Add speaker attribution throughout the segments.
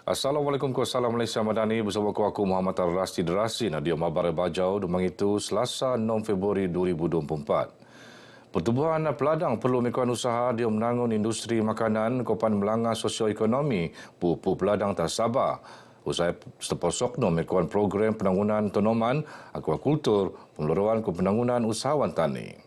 Speaker 1: Assalamualaikum Salam Malaysia Madani bersama aku Muhammad Ar-Rashid Rasin di Mabar Bajau Demang itu Selasa 6 Februari 2024. Pertubuhan peladang perlu melakukan usaha dia menangun industri makanan kopan melanggar sosioekonomi pupu peladang tak sabar. Usai seposok melakukan program penangunan tanaman, akuakultur, pengeluaran ke penangunan usahawan tani.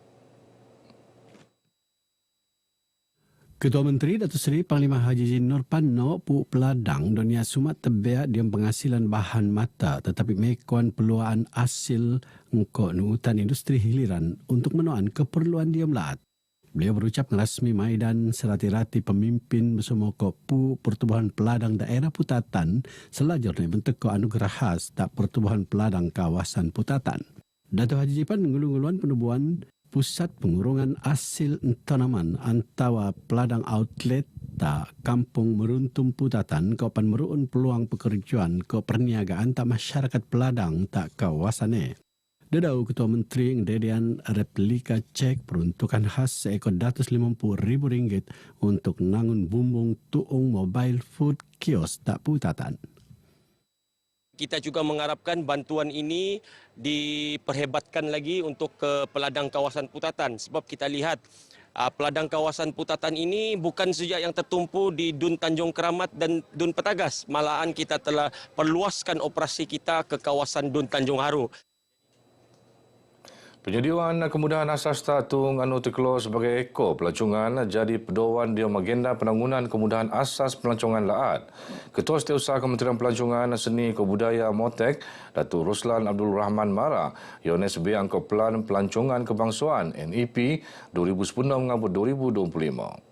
Speaker 2: Ketua Menteri Datuk Seri Panglima Haji Nur Panno pu peladang dunia sumat tebiak dia penghasilan bahan mata tetapi mekuan peluang hasil engkau nuutan industri hiliran untuk menuan keperluan dia melaat. Beliau berucap ngerasmi maidan serati-rati pemimpin bersama pu pertubuhan peladang daerah Putatan selajur bentuk anugerah khas tak pertubuhan peladang kawasan Putatan. Datuk Haji Jipan ngulung-nguluan penubuhan Pusat Pengurungan Hasil Tanaman antara peladang outlet tak Kampung Meruntum Putatan kaupan meruun peluang pekerjaan ke perniagaan tak masyarakat peladang tak kawasannya. Dedau Ketua Menteri ngededian replika cek peruntukan khas seekor RM150,000 untuk nangun bumbung tuung mobile food kios tak Putatan.
Speaker 3: Kita juga mengharapkan bantuan ini diperhebatkan lagi untuk ke peladang kawasan Putatan sebab kita lihat peladang kawasan Putatan ini bukan saja yang tertumpu di Dun Tanjung Keramat dan Dun Petagas, malahan kita telah perluaskan operasi kita ke kawasan Dun Tanjung Haru.
Speaker 1: Penyediaan kemudahan asas tatung anu dikeluar sebagai ekor pelancongan jadi pedoman dia agenda penangunan kemudahan asas pelancongan laat. Ketua Setiausaha Kementerian Pelancongan Seni Kebudayaan Motek, Datuk Ruslan Abdul Rahman Mara, Yones B angkau Pelan Pelancongan Kebangsaan NEP 2010-2025.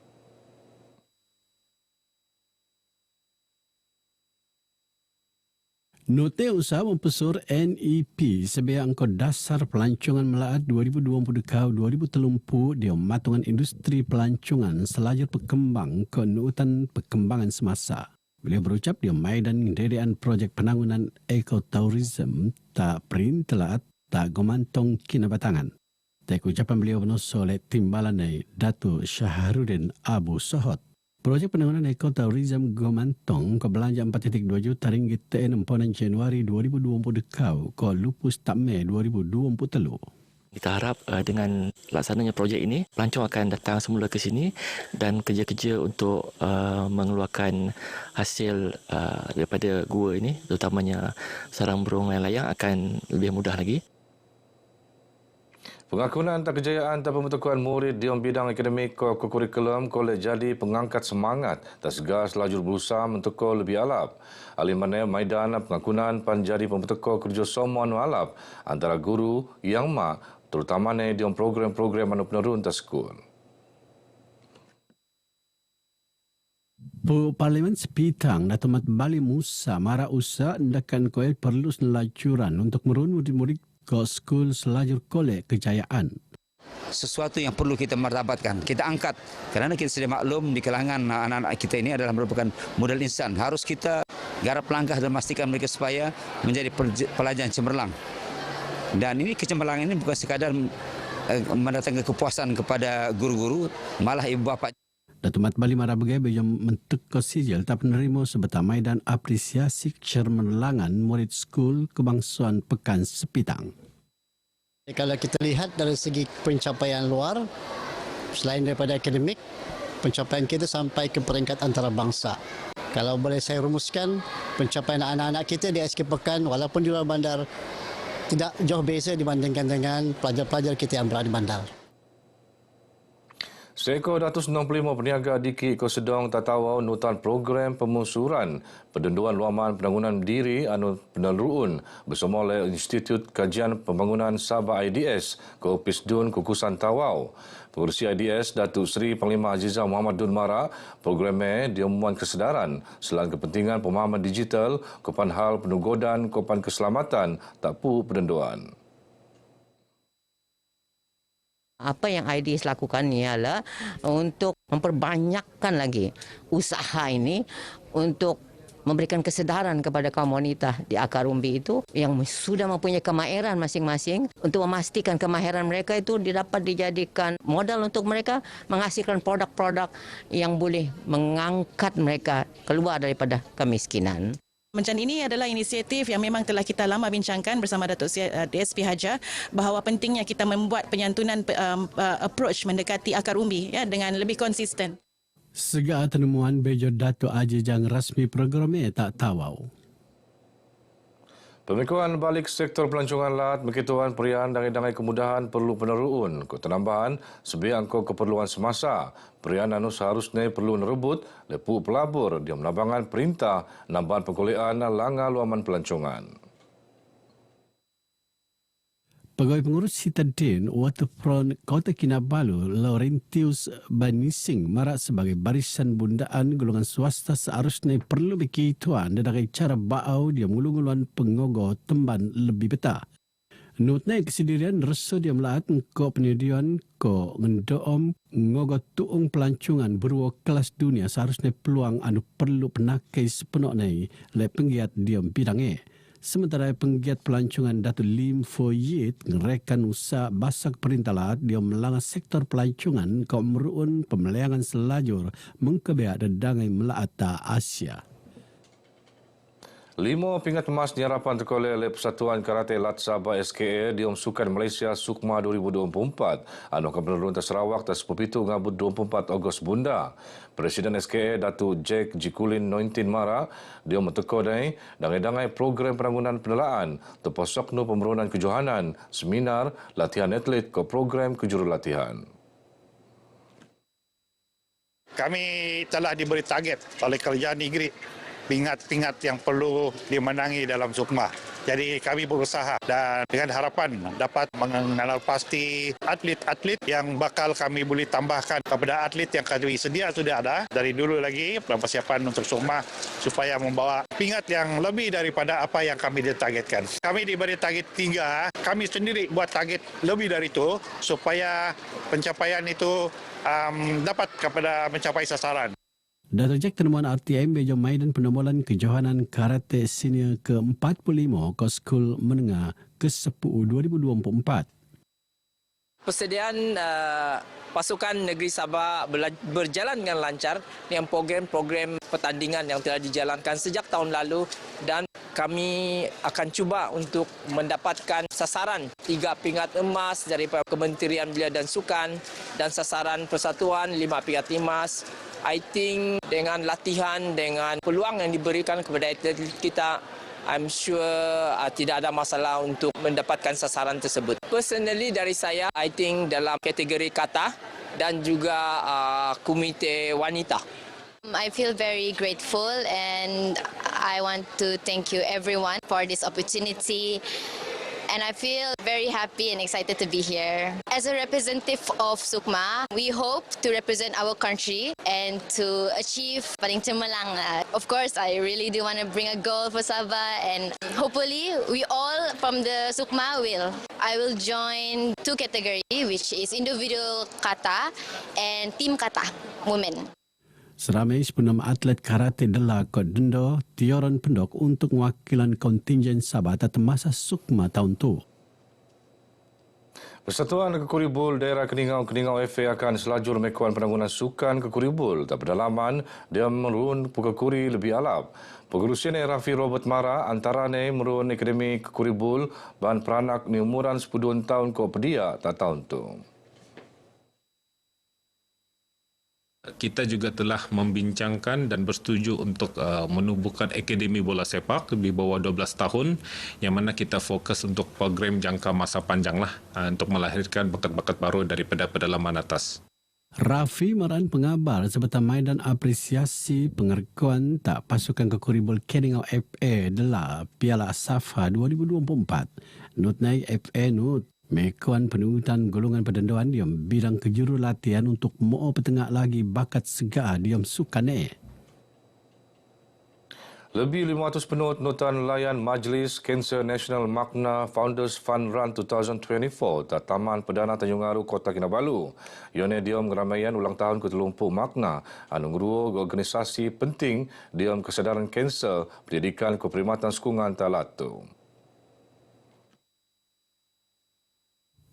Speaker 2: Note usaha mempesur NEP sebagai angkau dasar pelancongan melaat 2020-2030 dia matungan industri pelancongan selajur berkembang ke nuutan perkembangan semasa. Beliau berucap dia maidan ngededian projek penangunan ekotourism tak print telaat tak gomantong kinabatangan. Tak ucapan beliau benoso oleh timbalan Datuk Syahrudin Abu Sohot. Projek penanganan ekotourism Gomantong ke belanja 4.2 juta ringgit TN 6 Januari 2020 dekau ke lupus tak Mei 2023.
Speaker 4: Kita harap dengan laksananya projek ini, pelancong akan datang semula ke sini dan kerja-kerja untuk mengeluarkan hasil daripada gua ini, terutamanya sarang burung layang akan lebih mudah lagi.
Speaker 1: Pengakunan tak kejayaan tak pembentukan murid di bidang akademik ke kurikulum kolej jadi pengangkat semangat tak segar selajur berusaha mentukar lebih alap. Alimane maidan pengakunan panjadi pembentukan kerjasama anu alap antara guru yang terutamanya di program-program anu penerun tak sekul.
Speaker 2: Parlimen Sepitang Datuk Mat Bali Musa Mara Usa hendakan koel perlu selajuran untuk merun murid-murid ke skul selajur kolej kejayaan.
Speaker 5: Sesuatu yang perlu kita martabatkan, kita angkat kerana kita sedia maklum di kalangan anak-anak kita ini adalah merupakan modal insan. Harus kita garap langkah dan memastikan mereka supaya menjadi pelajar cemerlang. Dan ini kecemerlangan ini bukan sekadar mendatangkan kepuasan kepada guru-guru, malah ibu bapa.
Speaker 2: Datuk Mat Bali Mara Begai bejam mentuk ke sijil tak penerima sebetulnya maidan apresiasi cemerlangan murid skul kebangsaan Pekan Sepitang.
Speaker 6: Kalau kita lihat dari segi pencapaian luar, selain daripada akademik, pencapaian kita sampai ke peringkat antarabangsa. Kalau boleh saya rumuskan, pencapaian anak-anak kita di SK Pekan walaupun di luar bandar tidak jauh beza dibandingkan dengan pelajar-pelajar kita yang berada di bandar.
Speaker 1: Seekor 165 peniaga di Ki Kosedong Tatawau nutan program pemusuran pendenduan luaman penanggunan diri anu peneluun bersama oleh Institut Kajian Pembangunan Sabah IDS ke Opis Dun Kukusan Tawau. Pengurusi IDS Datuk Seri Panglima Azizah Muhammad Dun Mara, programnya diumuman kesedaran selain kepentingan pemahaman digital kepan hal penugodan kepan keselamatan tak pu pendenduan.
Speaker 7: Apa yang IDS lakukan ialah untuk memperbanyakkan lagi usaha ini untuk memberikan kesedaran kepada kaum wanita di akar umbi itu yang sudah mempunyai kemahiran masing-masing untuk memastikan kemahiran mereka itu dapat dijadikan modal untuk mereka menghasilkan produk-produk yang boleh mengangkat mereka keluar daripada kemiskinan.
Speaker 8: Macam ini adalah inisiatif yang memang telah kita lama bincangkan bersama Datuk DSP Hajar bahawa pentingnya kita membuat penyantunan approach mendekati akar umbi dengan lebih konsisten.
Speaker 2: Segala penemuan Bejo Dato' Haji Jang rasmi program tak tawau.
Speaker 1: Pemikuan balik sektor pelancongan lahat berkituan perian dangai-dangai kemudahan perlu peneruun. Ketenambahan sebiang angko keperluan semasa. Perian anu seharusnya perlu nerebut lepuk pelabur dia menabangan perintah nambahan pengkolean langa luaman pelancongan.
Speaker 2: Pegawai pengurus Citadine Waterfront Kota Kinabalu, Laurentius Banising marak sebagai barisan bundaan golongan swasta seharusnya perlu berkituan dari cara baau dia mengulung-ulungan pengogoh temban lebih betah. Nutnya kesendirian rasa dia melahat ko penyediaan ko ngendoom ngogoh tuung pelancongan berua kelas dunia seharusnya peluang anu perlu penakai sepenuhnya le penggiat dia bidangnya. Sementara penggiat pelancongan Datuk Lim Fo Yit ngerekan usaha basak perintah lahat dia melanggar sektor pelancongan kaum meruun pemeliangan selajur mengkebeak dan dangai melata Asia.
Speaker 1: 5 pingat emas diharapkan terkolej oleh Persatuan Karate Lat Sabah SKA di Sukan Malaysia Sukma 2024. Anu akan penurun Sarawak tas 17 ngabut 24 Ogos bunda. Presiden SKA Datuk Jack Jikulin 19 Mara dia mentekodai dangai-dangai program penanggunan penelaan terposok nu pemerunan kejohanan, seminar, latihan atlet ke program kejurulatihan.
Speaker 9: Kami telah diberi target oleh kerajaan negeri pingat-pingat yang perlu dimenangi dalam Sukma. Jadi kami berusaha dan dengan harapan dapat mengenal pasti atlet-atlet yang bakal kami boleh tambahkan kepada atlet yang kami sedia sudah ada dari dulu lagi persiapan untuk Sukma supaya membawa pingat yang lebih daripada apa yang kami ditargetkan. Kami diberi target 3, kami sendiri buat target lebih dari itu supaya pencapaian itu dapat kepada mencapai sasaran.
Speaker 2: Dato' Jack tenemuan RTM Bejo Maidan penemuan kejohanan karate senior ke-45 ke Skul Menengah ke-10 2024.
Speaker 10: Persediaan pasukan negeri Sabah berjalan dengan lancar dengan program-program pertandingan yang telah dijalankan sejak tahun lalu dan kami akan cuba untuk mendapatkan sasaran 3 pingat emas daripada Kementerian Belia dan Sukan dan sasaran persatuan 5 pingat emas. I think dengan latihan, dengan peluang yang diberikan kepada atlet kita, I'm sure tidak ada masalah untuk mendapatkan sasaran tersebut. Personally dari saya, I think dalam kategori kata dan juga komite wanita.
Speaker 11: I feel very grateful and I want to thank you everyone for this opportunity. And I feel very happy and excited to be here. As a representative of Sukma, we hope to represent our country and to achieve paling cemerlang. Of course, I really do want to bring a goal for Sabah and hopefully we all from the Sukma will. I will join 2 categories which is individual kata and team kata, women.
Speaker 2: Seramai 10 atlet karate dela Kod Dendo Tioron Pendok untuk mewakilan kontingen Sabah atas masa Sukma tahun tu.
Speaker 1: Persatuan Kekuribul Daerah Keningau FA akan selajur mekuan penanggunan sukan Kekuribul tak pedalaman dia merun Pukakuri lebih alap. Pengurusian Rafi Robert Mara antaranya merun Akademi Kekuribul bahan peranak ni umuran 10 tahun ko pedia tak tahun tu.
Speaker 12: Kita juga telah membincangkan dan bersetuju untuk menubuhkan Akademi Bola Sepak di bawah 12 tahun yang mana kita fokus untuk program jangka masa panjang lah untuk melahirkan bakat-bakat baru daripada pedalaman atas.
Speaker 2: Rafi Maran pengabar serta maidan apresiasi pengerkuan tak pasukan Kekuribul Keningau FA adalah Piala Safa 2024. Nutnai FA nut mekuan penurutan golongan pendenduan diam bidang kejuru latihan untuk mau petengah lagi bakat segar diam sukane.
Speaker 1: Lebih 500 penut notan layan Majlis Kanser Nasional Makna Founders Fun Run 2024 tak Taman Perdana Tanjung Aru, Kota Kinabalu. Ione diom keramaian ulang tahun ke-30 Makna anu ngruo organisasi penting diom kesedaran kanser pendidikan keperkhidmatan sekungan talatu.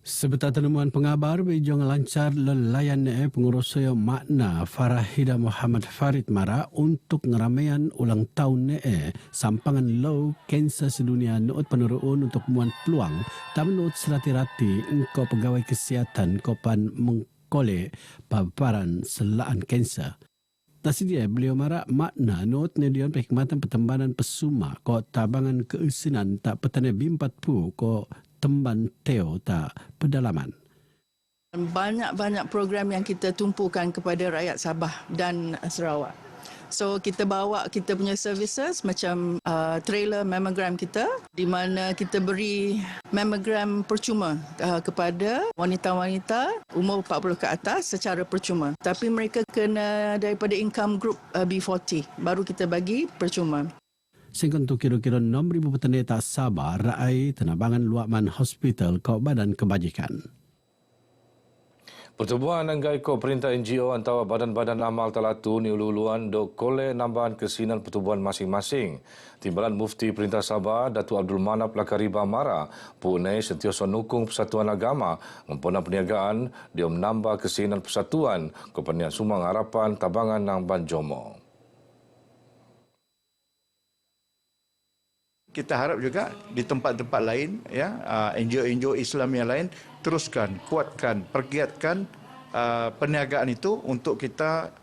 Speaker 2: Sebetar temuan pengabar bejong lancar lelayan pengurus Makna Farahida Muhammad Farid Mara untuk ngeramaian ulang tahun sampangan low kanser sedunia nuut penuruun untuk muan peluang tak menurut serati-rati engkau pegawai kesihatan kopan mengkole paparan selaan kanser. Tasidia beliau Mara Makna nuut nedion perkhidmatan pertembanan pesuma ko tabangan keusinan tak petane B40 ko temban teo tak pedalaman.
Speaker 13: Banyak-banyak program yang kita tumpukan kepada rakyat Sabah dan Sarawak. So kita bawa kita punya services macam trailer mammogram kita di mana kita beri mammogram percuma kepada wanita-wanita umur 40 ke atas secara percuma. Tapi mereka kena daripada income group B40 baru kita bagi percuma.
Speaker 2: Sehingga untuk kira-kira 6,000 petani tak sabar raai tenabangan Luakman Hospital kau Badan Kebajikan.
Speaker 1: Pertubuhan anggai ko perintah NGO antara badan-badan amal talatu ni ulu-uluan dok kole nambahan kesinan pertubuhan masing-masing. Timbalan Mufti Perintah Sabah Datuk Abdul Manap Lakariba Mara punai sentiasa nukung persatuan agama mempona perniagaan dia menambah kesinan persatuan kepernian sumang harapan tabangan nang Banjomo.
Speaker 14: Kita harap juga di tempat-tempat lain, ya, NGO-NGO Islam yang lain teruskan, kuatkan, pergiatkan perniagaan itu untuk kita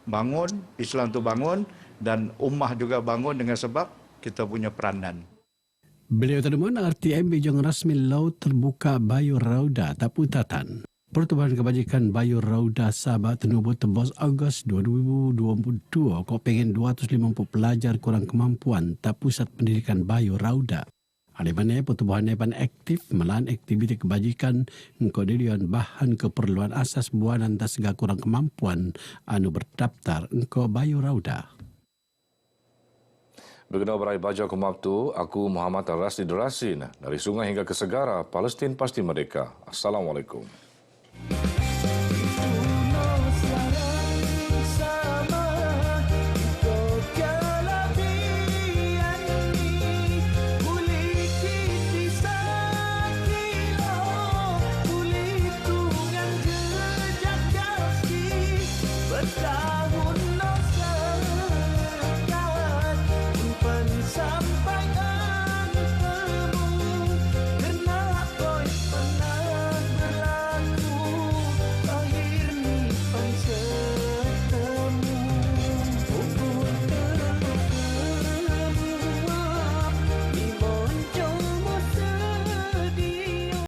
Speaker 14: bangun, Islam itu bangun dan ummah juga bangun dengan sebab kita punya peranan.
Speaker 2: Beliau terdemun RTM Bejong rasmi laut terbuka Bayu Rauda Taputatan. Pertubuhan Kebajikan Bayu Rauda Sabah tenubut tembus Ogos 2022 kau pengen 250 pelajar kurang kemampuan tak pusat pendidikan Bayu Rauda. Alimane pertubuhan nepan aktif melan aktiviti kebajikan engkau dilian bahan keperluan asas buanan tak segala kurang kemampuan anu berdaftar engkau Bayu Rauda.
Speaker 1: Berkenal berai baja kumabtu, aku Muhammad Al-Rasdi Durasin dari sungai hingga ke segara, Palestin pasti merdeka. Assalamualaikum.